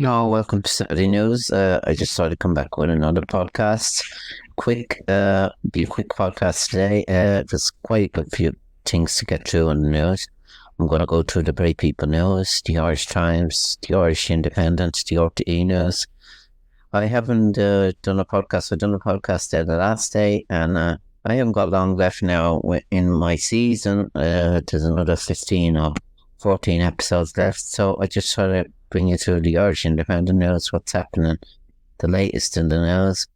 No, welcome to Saturday News. I just thought I'd come back with another podcast. Be a quick podcast today. There's quite a few things to get through in the news. I'm going to go through the Bray People News, the Irish Times, the Irish Independent, the RTE News. I haven't done a podcast. I've done a podcast there the last day, and I haven't got long left now in my season. There's another 15 or 14 episodes left, so I just thought I'd bring you through the Irish Independent News, what's happening, the latest in the news.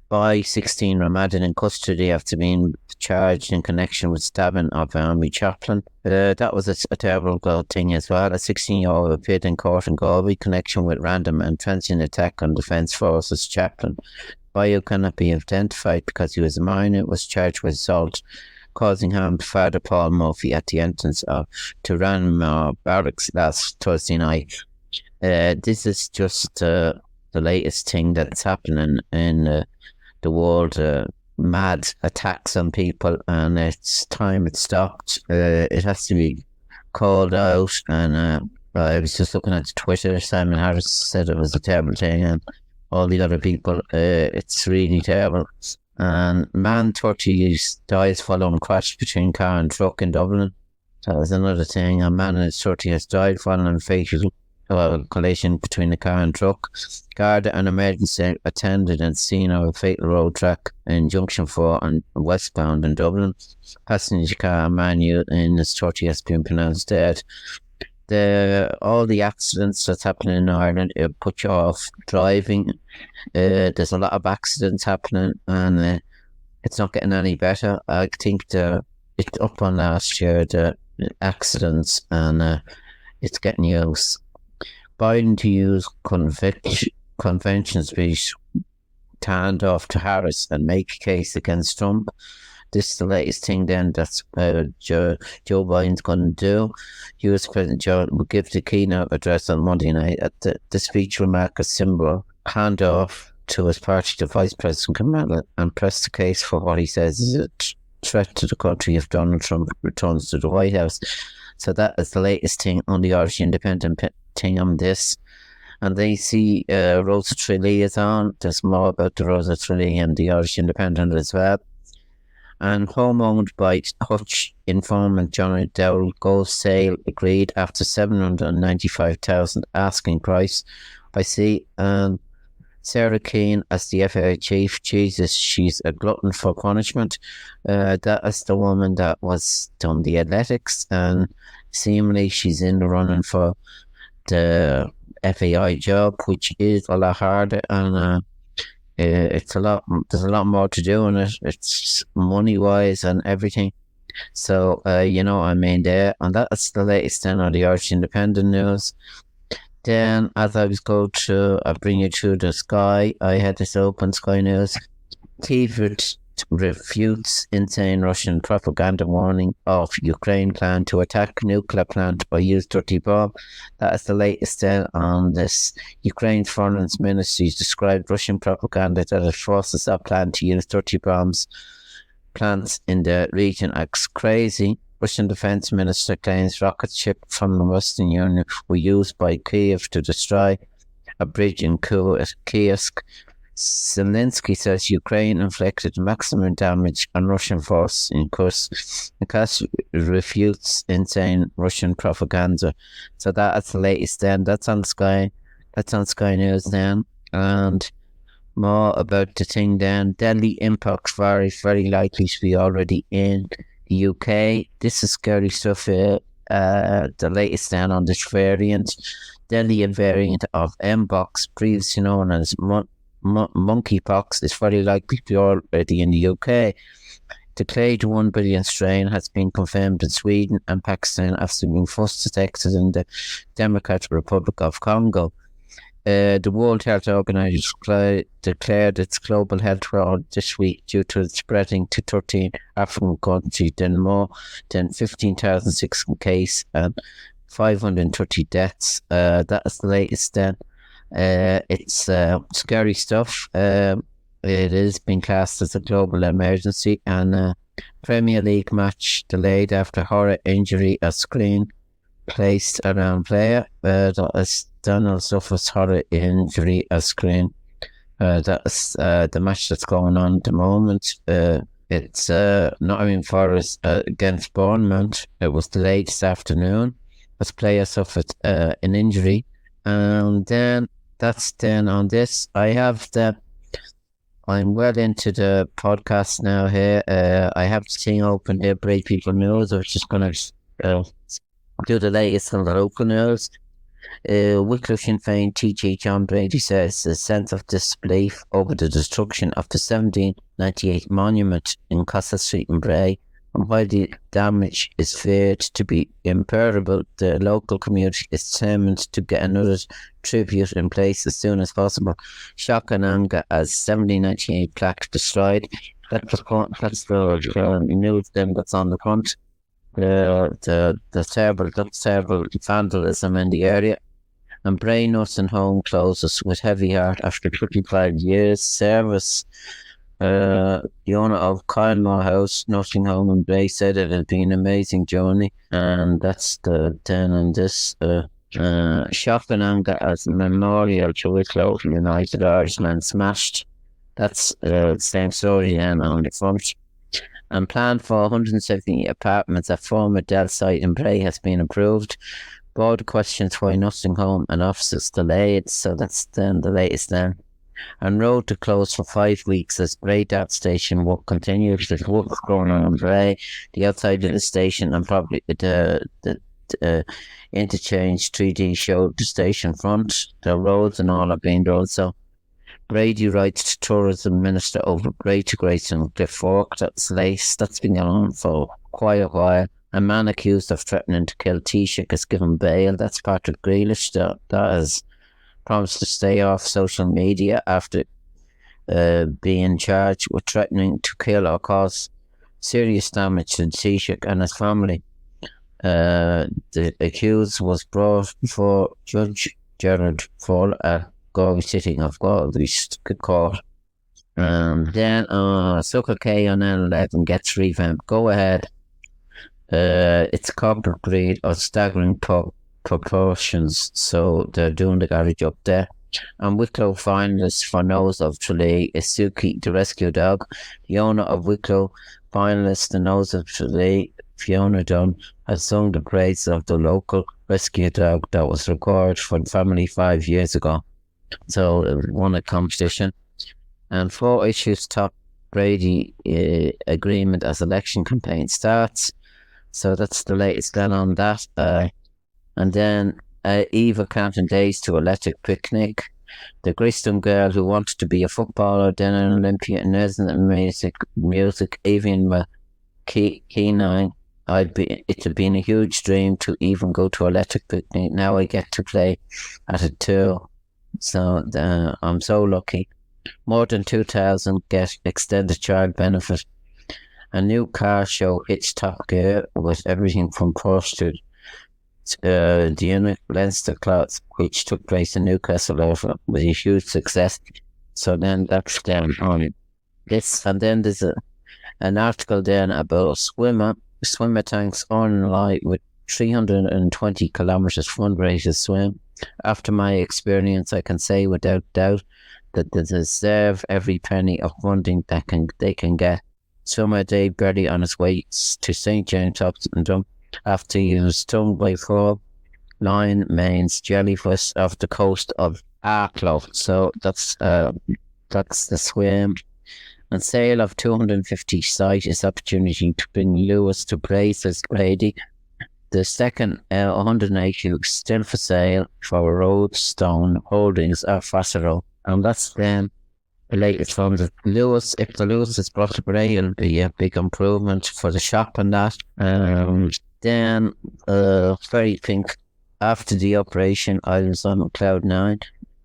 By 16 Ramadan in custody after being charged in connection with stabbing of an army chaplain. That was a terrible thing as well. A 16-year-old appeared in court in Galway connection with random and transient attack on Defence Forces chaplain. Bio cannot be identified because he was a minor, was charged with assault, causing harm to Father Paul Murphy at the entrance to Ranmore Barracks last Thursday night. This is just the latest thing that's happening in the world. Mad attacks on people, and it's time it stopped. It has to be called out, and I was just looking at Twitter. Simon Harris said it was a terrible thing, and all the other people, it's really terrible. And man 30 dies following crash between car and truck in Dublin. That was another thing. A man in his 30 has died following a fatal collision between the car and truck. Garda and emergency attended and seen on a fatal road track in Junction 4 and westbound in Dublin. Passenger car man in his 30 has been pronounced dead. All the accidents that's happening in Ireland, it put you off driving. There's a lot of accidents happening, and it's not getting any better. I think it's up on last year, the accidents, and it's getting used. Biden to use convention speech to hand off to Harris and make a case against Trump. This is the latest thing then that's Joe Biden's going to do. US President Joe will give the keynote address on Monday night. At the speech will mark a symbol hand off to his party to Vice President Kamala and press the case for what he says is a threat to the country if Donald Trump returns to the White House. So that is the latest thing on the Irish Independent thing on this. And they see Rosa Tralee is on. There's more about the Rosa Tralee and the Irish Independent as well. And home owned by Hutch informant John Dowell goes sale agreed after $795,000 asking price. I see Sarah Keane as the FAI chief. Jesus, she's a glutton for punishment. That is the woman that was done the athletics, and seemingly she's in the running for the FAI job, which is a lot harder, and it's a lot. There's a lot more to do in it. It's money wise and everything. So you know what I mean there, and that's the latest then on the Irish Independent News. Then, as I was going to bring you through the Sky, I had this open Sky News. Kyiv refutes insane Russian propaganda warning of Ukraine plan to attack nuclear plant by use dirty bomb. That is the latest on this. Ukraine's foreign ministry described Russian propaganda that it forces that plan to use dirty bombs plants in the region as crazy. Russian Defense Minister claims rockets shipped from the Western Union were used by Kyiv to destroy a bridge in Kyiv. Zelensky says Ukraine inflicted maximum damage on Russian forces in Kursk. Kursk refutes insane Russian propaganda. So that's the latest then. That's on Sky News then. And more about the thing then. Deadly impacts very likely to be already in the UK. This is scary stuff here. The latest then on this variant. Deadly variant of Mpox, previously known as monkeypox, is very likely to be already in the UK. The clade 1 billion strain has been confirmed in Sweden and Pakistan after being first detected in the Democratic Republic of Congo. The World Health Organization declared its global health round this week due to it spreading to 13 African countries, then more than 15,006 cases and 530 deaths. That is the latest then. It's scary stuff. It is being classed as a global emergency, and Premier League match delayed after horror injury at screen placed around player. That is Donald suffers horror injury as screen. That's the match that's going on at the moment. It's Nottingham Forest against Bournemouth. It was delayed this afternoon as player suffered an injury. And then that's then on this. I'm well into the podcast now here. I have the thing open here, Bray People News. I'm just going to do the latest on the local news. Wicklow Sinn Féin TG John Brady says a sense of disbelief over the destruction of the 1798 monument in Castle Street in Bray, and while the damage is feared to be irreparable, the local community is determined to get another tribute in place as soon as possible. Shock and anger as 1798 plaque destroyed. That's the news then that's on the front. The terrible vandalism in the area. And Bray Nursing Home closes with heavy heart after 35 years service. The owner of Kylemore House Nursing Home in Bray said it had been an amazing journey, and that's the 10 on this. Shock and anger as a memorial to Wicklow United Irishmen smashed. That's the same story then on the front. And plan for 170 apartments at former Dell site in Bray has been approved. Board questions why nursing home and offices delayed, so that's then the latest then. And road to close for 5 weeks as Bray Dart Station work continues. There's work going on in Bray, the outside of the station, and probably the interchange 3D showed the station front. The roads and all are being done, so Brady writes to Tourism Minister over Bray to Grayson Cliff Fork. That's lace. That's been going on for quite a while. A man accused of threatening to kill Taoiseach is given bail. That's Patrick Grealish. That has promised to stay off social media after being charged with threatening to kill or cause serious damage to Taoiseach and his family. The accused was brought before Judge Gerard Fall at Galway sitting of Galway Court. Then Sucker K on N11 gets revamped. Go ahead. It's corporate greed of staggering proportions, so they're doing the garage up there. And Wicklow finalist for Nose of Tralee is Suki, the rescue dog. The owner of Wicklow finalist, the Nose of Tralee, Fiona Dunn, has sung the praise of the local rescue dog that was recorded for the family 5 years ago. So it won a competition. And 4 issues top Brady agreement as election campaign starts. So that's the latest then on that. And then Eva counting days to electric picnic. The Gristom girl who wanted to be a footballer, then an Olympian in music, even Keenine. It had been a huge dream to even go to electric picnic. Now I get to play at it too. So I'm so lucky. More than 2,000 get extended child benefit. A new car show hits top gear with everything from Porsche to the Unit Leinster Clouds, which took place in Newcastle over with a huge success. So then that's down on this. And then there's an article then about a swimmer. Swimmer tanks online with 320 kilometers fundraiser swim. After my experience, I can say without doubt that they deserve every penny of funding that they can get. Summer day barely on his way to St. James Hospital after he was stung by 4 lion manes jellyfish off the coast of Arklow. So that's the swim. And sale of 250 site is opportunity to bring Lewis to Bray, says Brady. The second 180 still for sale for Roadstone Holdings at Fassaro. And that's then the latest from the Lewis. If the Lewis is brought to Bray, it'll be a big improvement for the shop and that. Then Fairy Pink, after the operation, I was on cloud 9.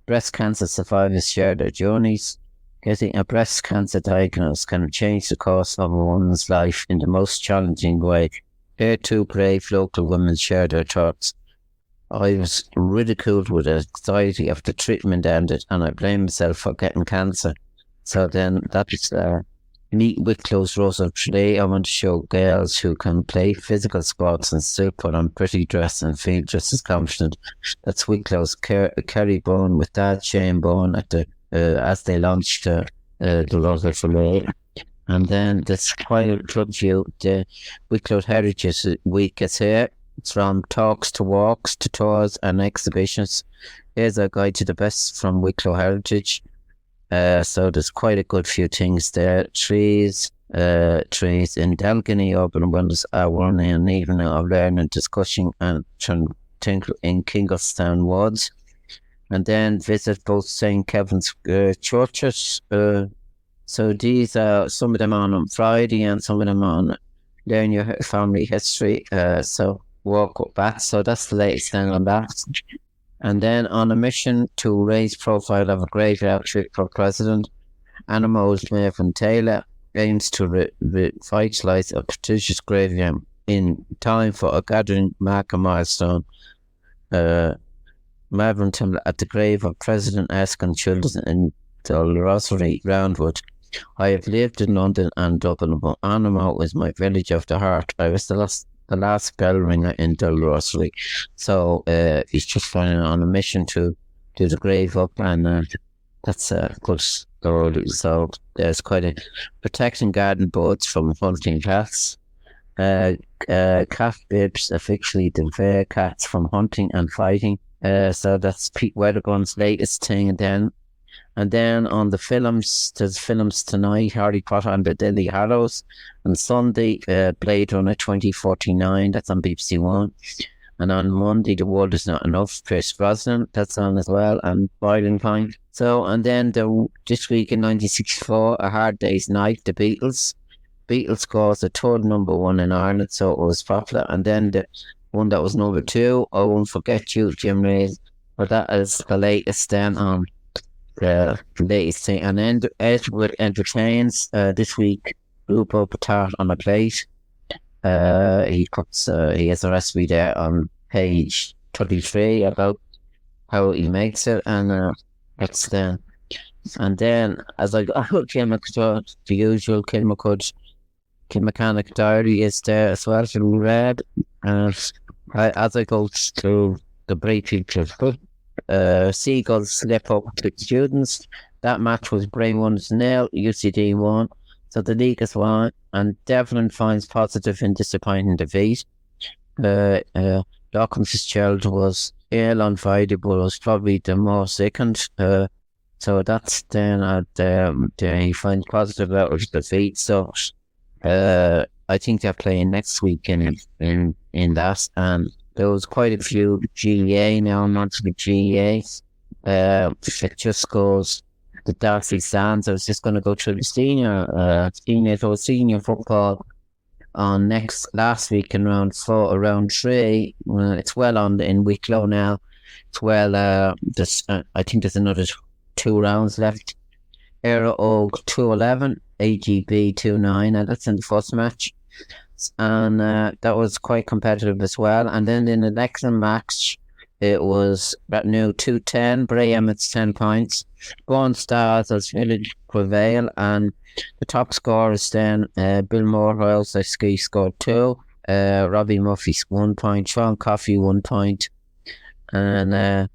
Breast cancer survivors share their journeys. Getting a breast cancer diagnosis can change the course of a woman's life in the most challenging way. Here, 2 brave local women share their thoughts. I was ridiculed with anxiety after treatment ended, and I blame myself for getting cancer. So then that is meet Wicklow's Rosa today. I want to show girls who can play physical sports and still put on pretty dress and feel just as confident. That's Wicklow's Kerry Bone with Dad Shane Bone at the as they launched the Rosa today. And then there's quite a good view. The Wicklow Heritage Week is here. It's from talks to walks to tours and exhibitions. Here's a guide to the best from Wicklow Heritage. So there's quite a good few things there. Trees in Dalgany, Urban Wonders Hour, and an evening of learning, discussion, and tinkle in Kinglestown Woods. And then visit both St. Kevin's churches. So these are some of them on Friday and some of them on Learn Your Family History. So walk up back. So that's the latest thing on that. And then on a mission to raise profile of a graveyard trip for President, Animals Maven Taylor aims to revitalise a prestigious graveyard in time for a gathering mark a milestone. Maven Taylor at the grave of President Erskine Children in Dalrossery, Roundwood. I have lived in London and Dublin, but Anamo is my village of the heart. I was the last bell ringer in Dalrossery. So he's just going on a mission to do the grave up, and that's a good story. So there's quite a protecting garden birds from hunting cats. Cat bibs officially defer cats from hunting and fighting. So that's Pete Wedderburn's latest thing. And then on the films, there's films tonight, Harry Potter and the Deadly Hallows. And Sunday, Blade Runner 2049, that's on BBC One. And on Monday, The World Is Not Enough, Pierce Brosnan, that's on as well, and Boiling Point. So, and then this week in 1964, A Hard Day's Night, The Beatles. Beatles caused the third #1 in Ireland, so it was popular. And then the one that was #2, I Won't Forget You, Jim Ray's. But that is the latest then on the latest thing. And then Edward Entertains this week, group up a tart on a plate. He has a recipe there on page 33 about how he makes it, and that's then. And then as I go, Kilmacud, the usual Kilmacanic Diary is there as well to be read. And as I go through the Bray pictures, Seagulls slip up to students. That match was Bray 1-0, UCD 1. So the league is won, and Devlin finds positive in disappointing defeat. Lorcan Fitzgerald was ill on Friday, but was probably the more sickened. So that's then he finds positive out of defeat. So I think they're playing next week in that, and there was quite a few GEA now. I'm on to the GEA. It just goes the Darcy Sands. I was just going to go through the senior football on last week in round 4, round 3. It's well on in Wicklow now. It's well. I think there's another 2 rounds left. Era Oak 2-11, AGB 2-9, and that's in the first match. And that was quite competitive as well. And then in the next match, it was Bracknell 2-10, Bray Emmets 10 points. Born Stars as Village prevail, and the top scorers then Bill Moore, Royals Ski scored 2, Robbie Murphy 1 point, Sean Coffey 1 point, and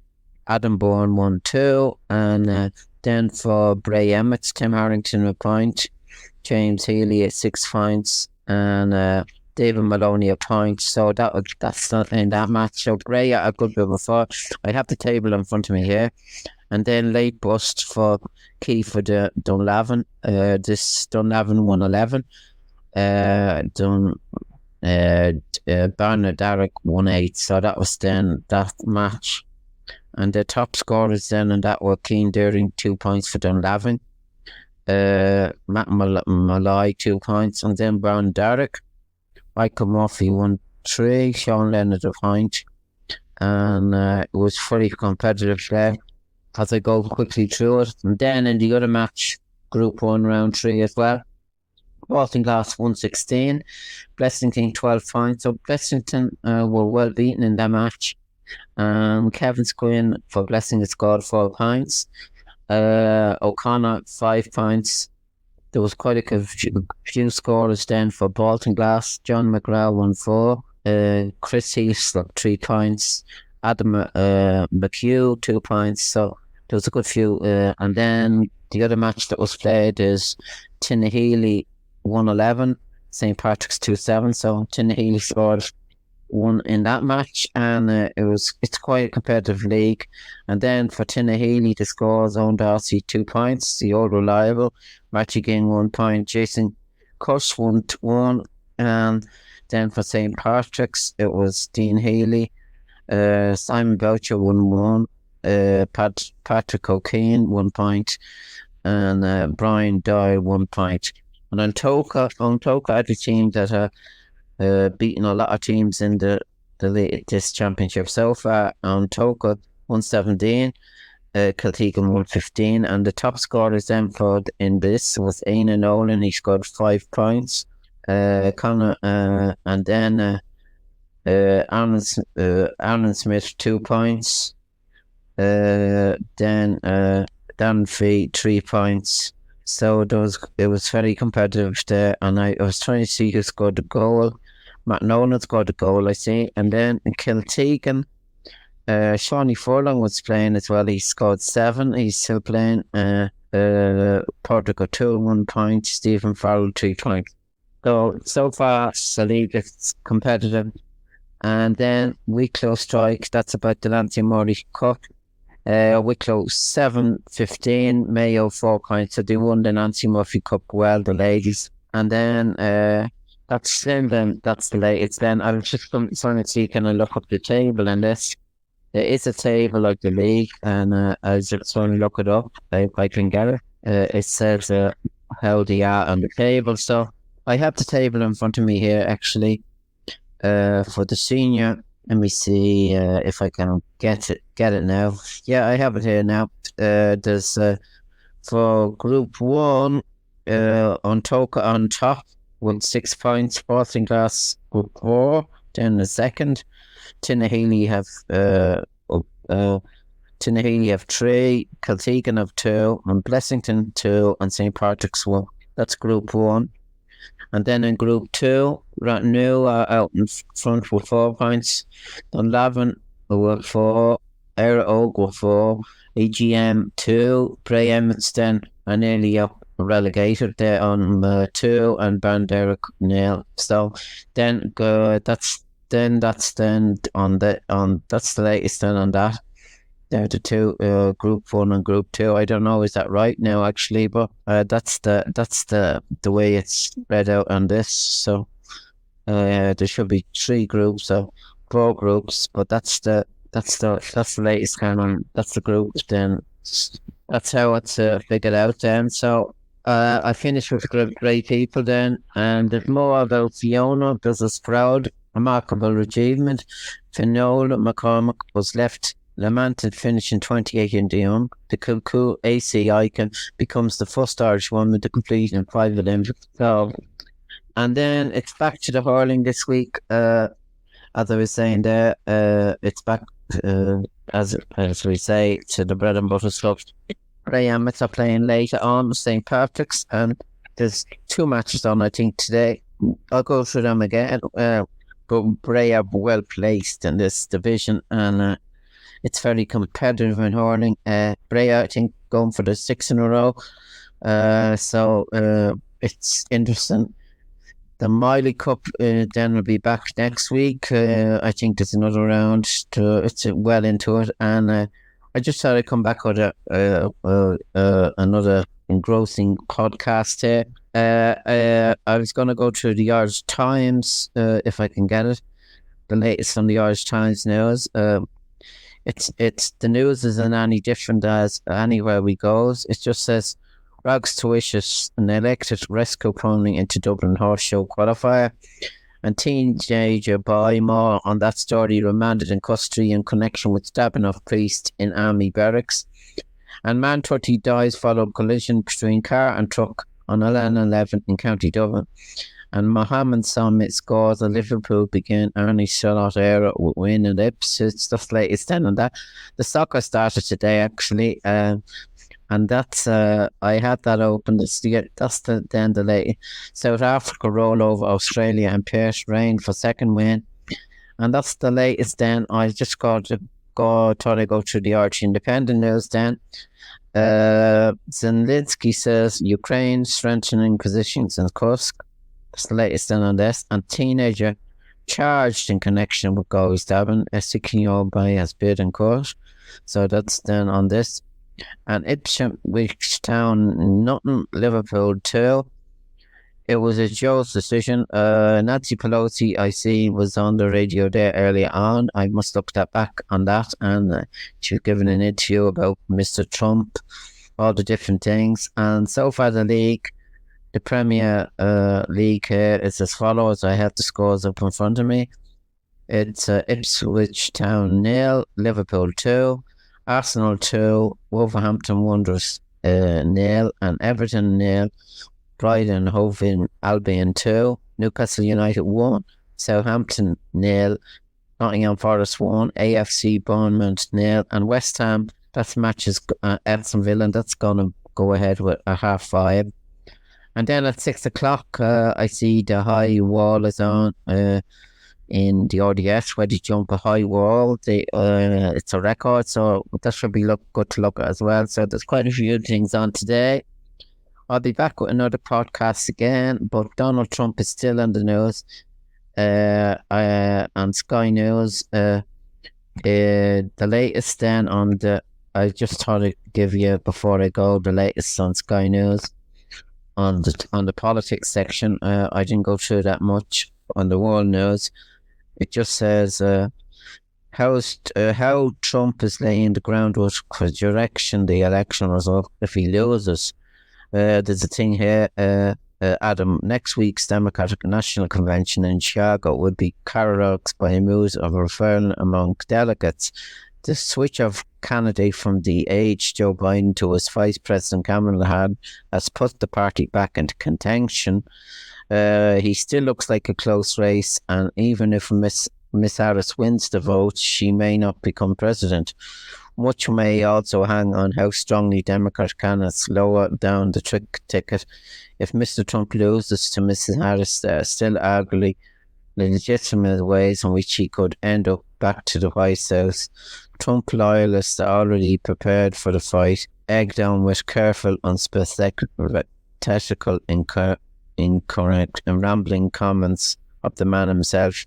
Adam Bourne 1-2, and then for Bray Emmets, Tim Harrington a point, James Healy at 6 points, and David Maloney a point. So that's not in that match. So Bray a good bit before. I have the table in front of me here. And then late bust for Key for the Dunlavin. This Dunlavin 1-11. Barnard Derrick 1-8. So that was then that match. And the top scorers then in that were Keane Deering 2 points for Dunlavin. Matt Malloy 2 points, and then Brown Derrick. Michael Murphy 1-3, Sean Leonard a point, and it was fully competitive there as I go quickly through it. And then in the other match, Group 1, Round 3 as well, Baltinglass 1-16, Blessington 12 points. So Blessington were well beaten in that match. Kevin Squinn for Blessington scored 4 points. O'Connor 5 points. There was quite a few scorers then for Bolton Glass. John McGrath won 4. Chris Heaslop 3 points. Adam McHugh 2 points. So there was a good few. And then the other match that was played is Tinnahealy 111, St. Patrick's 2-7. So Tinnahealy scored 1 in that match, and it's quite a competitive league. And then for Tinnahealy, the scores: Owen Darcy 2 points, the old reliable. Matty Ging 1 point. Jason Cuss 1. And then for St. Patrick's, it was Dean Healy, Simon Boucher 1. Patrick O'Kane 1 point, and Brian Doyle 1 point. And on Toka had a team that beaten a lot of teams in this championship so far. On Toka 117, Kiltegan 115, and the top scorers then in this was Ainan Nolan. He scored 5 points. Connor, and then Alan Smith 2 points. Then Dan Fee 3 points. So it was very competitive there, and I was trying to see who scored the goal. Matt Nolan scored the goal, I see. And then in Kiltegan, Shawnee Furlong was playing as well. He scored 7. He's still playing. Portico 2, 1 point. Stephen Farrell 3 points. So far, the league is competitive. And then Wicklow Strike, that's about the Lancia Murray Cup. Wicklow 7-15, Mayo 4 points. So they won the Nancy Murphy Cup well, the ladies. And then that's the latest. Then I was just trying to see, can I look up the table in this? There is a table like the league, and I was just trying to look it up if I can get it. It says how they are on the table. So I have the table in front of me here, actually. For the senior, let me see if I can get it now. Yeah, I have it here now. There's for Group 1, on Toka on top with 6 points. Sporting Glass Group 4. Then the second, Tinnahealy have 3, Kiltegan have 2, and Blessington 2, and St. Patrick's 1. That's Group 1. And then in Group 2, Rathnew are out in front with 4 points. Dunlavin were 4, Era Oak were 4, AGM 2, Bray Emmetston are nearly up relegated there on 2, and Bandera 0. So then that's the latest then on that. They're the two, Group 1 and Group 2. I don't know, is that right now actually? But that's the way it's spread out on this. So there should be 3 groups, so 4 groups. But that's the latest kind of. That's the groups. Then that's how it's figured out. Then so I finished with great people then, and there's more about Fiona. Business proud, remarkable achievement. Finola McCormick was left lamented, finishing 28 in Dion. The Kilcoo AC icon becomes the first Irish woman to complete in 5 Olympics. So, and then it's back to the hurling this week. As I was saying there, it's back, as we say, to the bread and butter stuff. Bray Emmets are playing later on, St. Patrick's, and there's 2 matches on, I think, today. I'll go through them again. But Bray are well placed in this division, and it's very competitive in hurling. Bray, I think, going for the 6th in a row. So it's interesting. The Miley Cup then will be back next week. I think there's another round. It's well into it. And I just thought I'd come back with another engrossing podcast here. I was going to go through the Irish Times, if I can get it. The latest on the Irish Times news. It's the news isn't any different as anywhere we goes. It just says rags to wishes, an elected rescue pony into Dublin Horse Show qualifier, and teenager boy, more on that story, remanded in custody in connection with stabbing of priest in army barracks, and man 30 dies following collision between car and truck on 11 in County Dublin. And Mohammed Summit scores a Liverpool begin Ernie Charlotte era with win and Ipswich. Stuff latest then on that. The soccer started today actually, and And that's I had that open. Then the late South Africa roll over Australia and Pierce Rain for second win. And that's the latest then. I just got to thought I'd go through the Archie Independent news then. Zelensky says Ukraine strengthening positions in Kursk. That's the latest then on this. And teenager charged in connection with goal stabbing. Ezekiel has bid in court. So that's then on this. And Ipswich Town, nothing, Liverpool 2. It was a Joe's decision. Nancy Pelosi, I see, was on the radio there earlier on. I must look back on that. And she was giving an interview about Mr. Trump, all the different things. And so far the league, the Premier League here is as follows. I have the scores up in front of me. It's Ipswich Town 0, Liverpool 2, Arsenal 2, Wolverhampton Wanderers 0, and Everton 0. Brighton Hove Albion 2, Newcastle United 1, Southampton 0, Nottingham Forest 1, AFC Bournemouth 0, and West Ham, that's matches Everton Villa, and that's going to go ahead with a 5:30. And then at 6 o'clock, I see the high wall is on in the RDS, where they jump a high wall. It's a record, so that should be good to look at as well. So there's quite a few things on today. I'll be back with another podcast again, but Donald Trump is still in the news. On Sky News, the latest then on I just thought I'd give you, before I go, the latest on Sky News on the politics section. I didn't go through that much on the world news. It just says how Trump is laying the groundwork for direction the election result if he loses. There's a thing here, Adam, next week's Democratic National Convention in Chicago would be characterized by a mood of referral among delegates. The switch of candidate from the age Joe Biden to his Vice President Kamala Harris has put the party back into contention. He still looks like a close race, and even if Miss Harris wins the vote, she may not become president. Much may also hang on how strongly Democrat candidates lower down the ticket. If Mr. Trump loses to Mrs. Harris, there are still arguably legitimate ways in which he could end up back to the White House. Trump loyalists are already prepared for the fight, egged on with careful, unspecific, incorrect, and rambling comments of the man himself.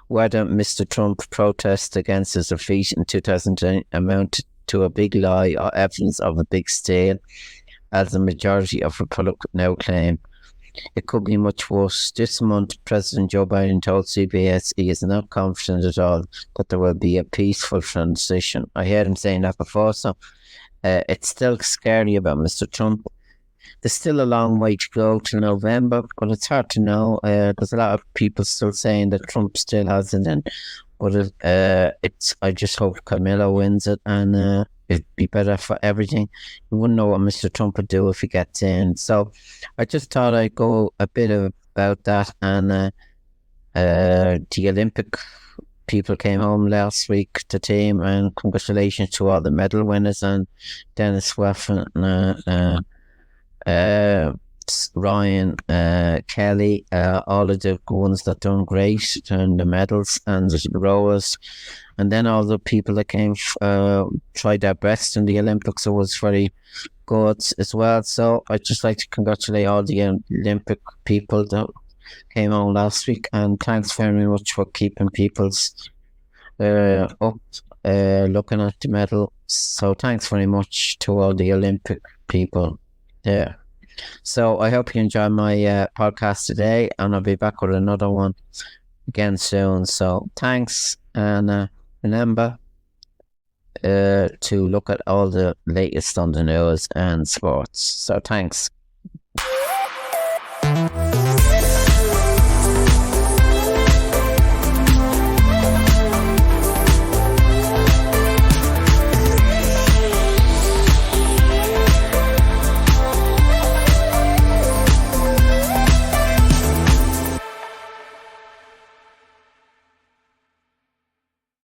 Whether Mr. Trump's protest against his defeat in 2010 amounted to a big lie or evidence of a big steal, as the majority of Republicans now claim. It could be much worse. This month, President Joe Biden told CBS he is not confident at all that there will be a peaceful transition. I heard him saying that before, so it's still scary about Mr. Trump. There's still a long way to go till November, but it's hard to know. There's a lot of people still saying that Trump still has it, but I just hope Camilla wins it, and it'd be better for everything. You wouldn't know what Mr. Trump would do if he gets in. So I just thought I'd go a bit about that. And the Olympic people came home last week, the team, and congratulations to all the medal winners, and Dennis Swafford, Ryan, Kelly, all of the ones that done great, and the medals, and the rowers, and then all the people that came tried their best in the Olympics. It was very good as well. So I'd just like to congratulate all the Olympic people that came on last week, and thanks very much for keeping people's up looking at the medal. So thanks very much to all the Olympic people there. So I hope you enjoyed my podcast today, and I'll be back with another one again soon. So thanks, and remember to look at all the latest on the news and sports. So thanks.